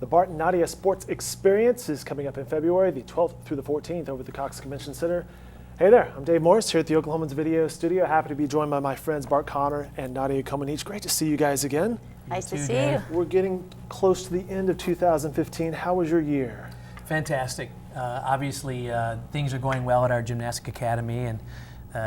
The Bart and Nadia Sports Experience is coming up in February, the 12th through the 14th over at the Cox Convention Center. Hey there, I'm Dave Morris here at the Oklahomans Video Studio. Happy to be joined by my friends Bart Connor and Nadia Comaneci. Great to see you guys again. Nice to see you. We're getting close to the end of 2015. How was your year? Fantastic. Obviously, things are going well at our Gymnastics Academy, and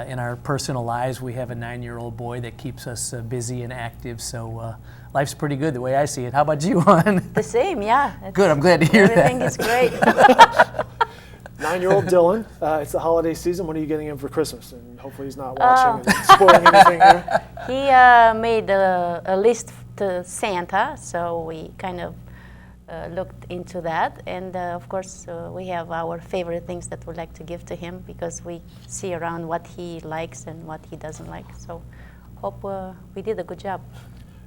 in our personal lives, we have a 9-year-old boy that keeps us busy and active, so life's pretty good the way I see it. How about you, Juan? The same, yeah. Good, I'm glad to hear everything that. Everything is great. 9-year-old Dylan, it's the holiday season. What are you getting him for Christmas? And hopefully he's not watching and spoiling anything here. He made a list to Santa, so we kind of looked into that, and of course we have our favorite things that we'd like to give to him because we see around what he likes and what he doesn't like. So hope we did a good job.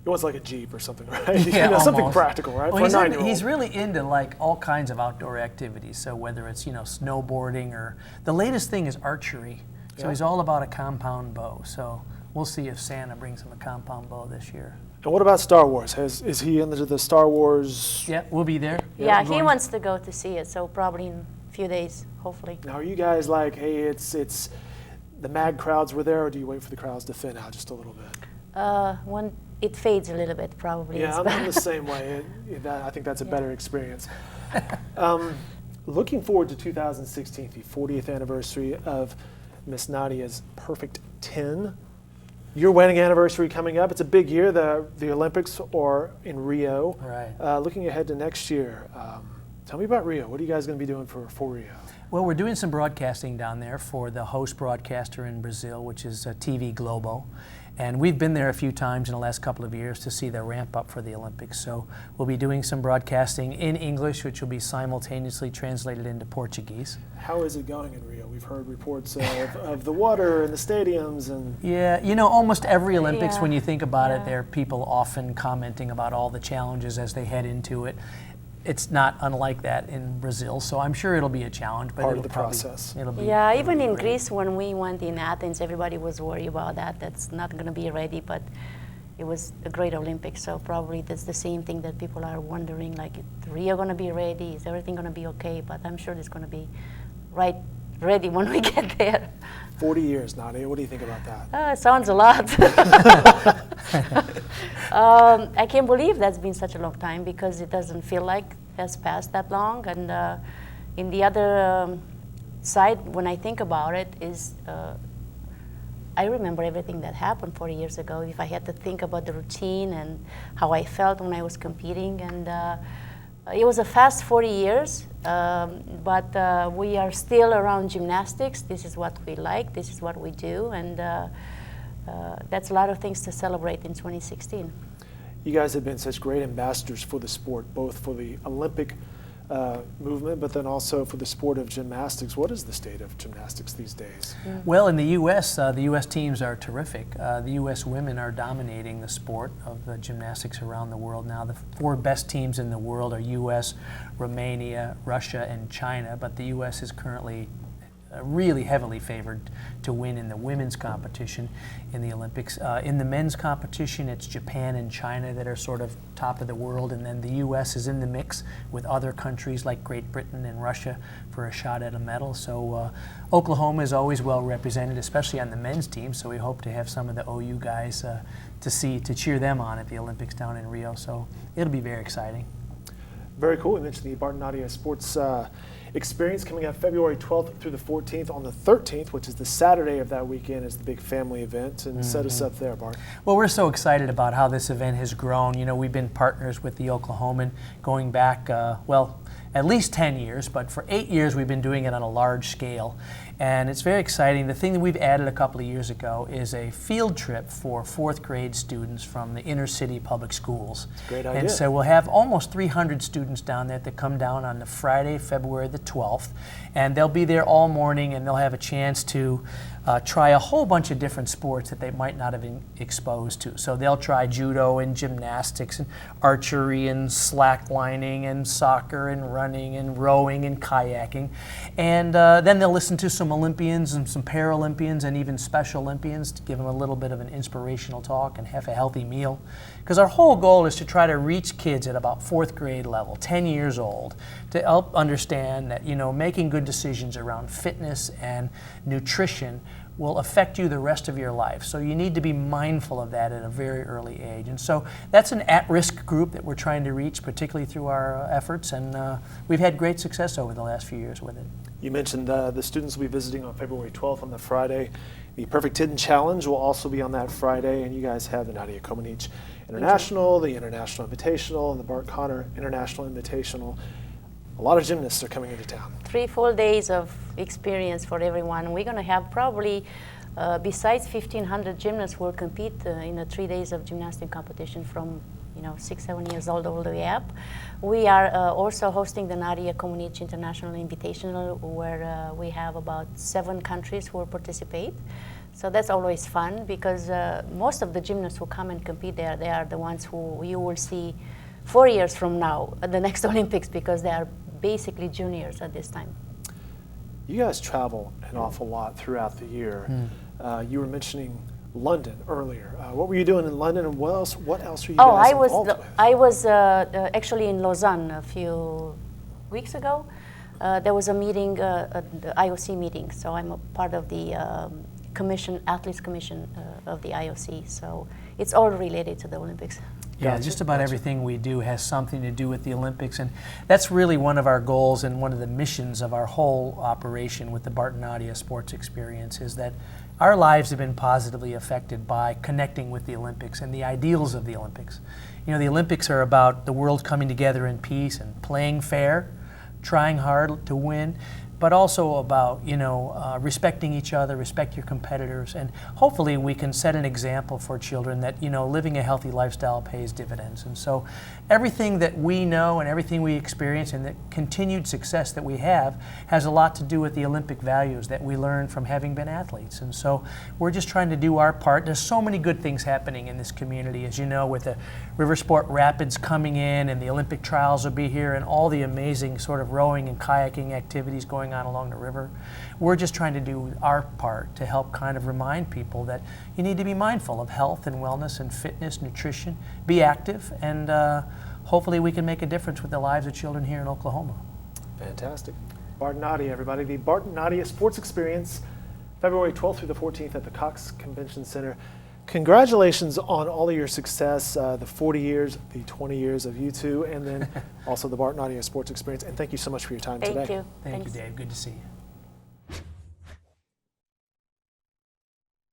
It was like a Jeep or something, right? Yeah, something practical, right? Well, for a 9-year-old. he's really into like all kinds of outdoor activities. So whether it's snowboarding or the latest thing is archery. So he's all about a compound bow. So we'll see if Santa brings him a compound bow this year. And what about Star Wars? Is he into the Star Wars? Yeah, we'll be there. Yeah, he wants to go to see it, so probably in a few days, hopefully. Now, are you guys like, hey, it's the mad crowds were there, or do you wait for the crowds to thin out just a little bit? When it fades a little bit, probably. Yeah, I'm the same way. I think that's a better experience. Looking forward to 2016, the 40th anniversary of Miss Nadia's Perfect 10. Your wedding anniversary coming up. It's a big year. The Olympics are in Rio. Right. Looking ahead to next year, tell me about Rio. What are you guys going to be doing for Rio? Well, we're doing some broadcasting down there for the host broadcaster in Brazil, which is TV Globo. And we've been there a few times in the last couple of years to see the ramp up for the Olympics. So we'll be doing some broadcasting in English, which will be simultaneously translated into Portuguese. How is it going in Rio? We've heard reports of the water and the stadiums. And yeah, almost every Olympics, when you think about it, there are people often commenting about all the challenges as they head into it. It's not unlike that in Brazil, so I'm sure it'll be a challenge. But part of the process. It'll be even in Greece, when we went in Athens, everybody was worried about that. That's not going to be ready, but it was a great Olympics. So probably that's the same thing that people are wondering, like, is Rio going to be ready? Is everything going to be okay? But I'm sure it's going to be ready when we get there. 40 years, Nadia. What do you think about that? Sounds a lot. I can't believe that's been such a long time because it doesn't feel like it has passed that long. And in the other side, when I think about it, is I remember everything that happened 40 years ago. If I had to think about the routine and how I felt when I was competing, and it was a fast 40 years, but we are still around gymnastics. This is what we like. This is what we do, and that's a lot of things to celebrate in 2016. You guys have been such great ambassadors for the sport, both for the Olympic movement, but then also for the sport of gymnastics. What is the state of gymnastics these days? Well, in the U.S., the U.S. teams are terrific. The U.S. women are dominating the sport of gymnastics around the world now. The 4 best teams in the world are U.S., Romania, Russia, and China, but the U.S. is currently really heavily favored to win in the women's competition in the Olympics. In the men's competition, it's Japan and China that are sort of top of the world, and then the U.S. is in the mix with other countries like Great Britain and Russia for a shot at a medal. So Oklahoma is always well represented, especially on the men's team, so we hope to have some of the OU guys to cheer them on at the Olympics down in Rio, so it'll be very exciting. Very cool. We mentioned the Bart and Nadia Sports Experience coming up February 12th through the 14th. On the 13th, which is the Saturday of that weekend, is the big family event. And set us up there, Bart. Well, we're so excited about how this event has grown. We've been partners with the Oklahoman going back, at least 10 years, but for 8 years we've been doing it on a large scale. And it's very exciting. The thing that we've added a couple of years ago is a field trip for 4th grade students from the inner city public schools. That's a great idea. And so we'll have almost 300 students down there that come down on the Friday, February the 12th. And they'll be there all morning, and they'll have a chance to try a whole bunch of different sports that they might not have been exposed to. So they'll try judo and gymnastics and archery and slacklining and soccer and running and rowing and kayaking. And then they'll listen to some some Olympians and some Paralympians and even Special Olympians to give them a little bit of an inspirational talk and have a healthy meal. Because our whole goal is to try to reach kids at about 4th grade level, 10 years old, to help understand that, making good decisions around fitness and nutrition will affect you the rest of your life. So you need to be mindful of that at a very early age. And so that's an at-risk group that we're trying to reach, particularly through our efforts, and we've had great success over the last few years with it. You mentioned the students will be visiting on February 12th on the Friday. The Perfect Hidden Challenge will also be on that Friday, and you guys have the Nadia Comaneci International, the International Invitational, and the Bart Conner International Invitational. A lot of gymnasts are coming into town. 3 full days of experience for everyone. We're going to have probably, besides 1,500 gymnasts, will compete in the 3 days of gymnastic competition from 6, 7 years old all the way up. We are also hosting the Nadia Comaneci International Invitational, where we have about 7 countries who will participate. So that's always fun because most of the gymnasts who come and compete there, they are the ones who you will see 4 years from now at the next Olympics, because they are basically juniors at this time. You guys travel an awful lot throughout the year. You were mentioning London earlier. What were you doing in London, and what else were you guys involved with? I was actually in Lausanne a few weeks ago. There was a meeting, the IOC meeting, so I'm a part of the Athletes Commission of the IOC, so it's all related to the Olympics. Yeah, Gotcha. just about everything we do has something to do with the Olympics, and that's really one of our goals and one of the missions of our whole operation with the Bart and Nadia Sports Experience, is that our lives have been positively affected by connecting with the Olympics and the ideals of the Olympics. The Olympics are about the world coming together in peace and playing fair, trying hard to win, but also about respecting each other, respect your competitors, and hopefully we can set an example for children that living a healthy lifestyle pays dividends. And so everything that we know and everything we experience and the continued success that we have has a lot to do with the Olympic values that we learned from having been athletes. And so we're just trying to do our part. There's so many good things happening in this community, as you know, with the River Sport Rapids coming in, and the Olympic trials will be here, and all the amazing sort of rowing and kayaking activities going on along the river. We're just trying to do our part to help kind of remind people that you need to be mindful of health and wellness and fitness, nutrition, be active, and hopefully we can make a difference with the lives of children here in Oklahoma. Fantastic. Bart and Nadia, everybody. The Bart and Nadia Sports Experience, February 12th through the 14th at the Cox Convention Center. Congratulations on all of your success, the 40 years, the 20 years of you two, and then also the Bart and Nadia Sports Experience. And thank you so much for your time today. Thank you. Thank you, Dave. Good to see you.